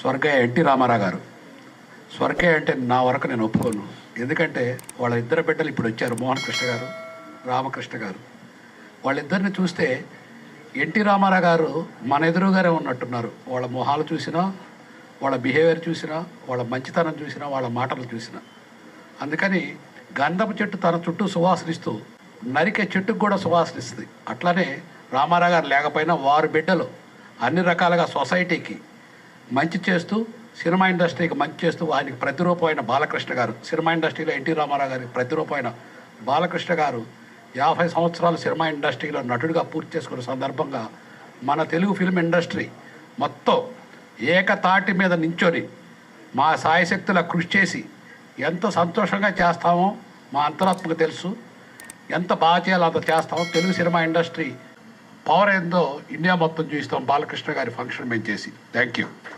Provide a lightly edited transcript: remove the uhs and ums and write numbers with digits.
స్వర్గయ్య NT Ramarao గారు. స్వర్గయ్య అంటే నా వరకు నేను ఒప్పుకోను. ఎందుకంటే వాళ్ళ ఇద్దరు బిడ్డలు ఇప్పుడు వచ్చారు, మోహన్ కృష్ణ గారు, రామకృష్ణ గారు. వాళ్ళిద్దరిని చూస్తే ఎన్టీ రామారావు గారు మన ఎదురుగానే ఉన్నట్టున్నారు. వాళ్ళ మొహాలు చూసినా, వాళ్ళ బిహేవియర్ చూసినా, వాళ్ళ మంచితనం చూసినా, వాళ్ళ మాటలు చూసినా. అందుకని గంధపు చెట్టు తన చుట్టూ సువాసనిస్తూ నరికే చెట్టుకు కూడా సువాసనిస్తుంది. అట్లానే రామారావు గారు లేకపోయినా వారి బిడ్డలు అన్ని రకాలుగా సొసైటీకి మంచి చేస్తూ, సినిమా ఇండస్ట్రీకి మంచి చేస్తూ, ఆయనకి ప్రతిరూపమైన బాలకృష్ణ గారు, సినిమా ఇండస్ట్రీలో ఎన్టీ రామారావు గారికి ప్రతిరూపమైన బాలకృష్ణ గారు 50 సంవత్సరాలు సినిమా ఇండస్ట్రీలో నటుడిగా పూర్తి చేసుకున్న సందర్భంగా మన తెలుగు ఫిల్మ్ ఇండస్ట్రీ మొత్తం ఏకతాటి మీద నించొని మా సాయశక్తుల కృషి చేసి ఎంత సంతోషంగా చేస్తామో మా అంతరాత్మకు తెలుసు. ఎంత బాగా చేయాలో అంత చేస్తామో. తెలుగు సినిమా ఇండస్ట్రీ పవర్ ఏందో ఇండియా మొత్తం చూస్తాం బాలకృష్ణ గారి ఫంక్షన్ మేము చేసి. Thank you.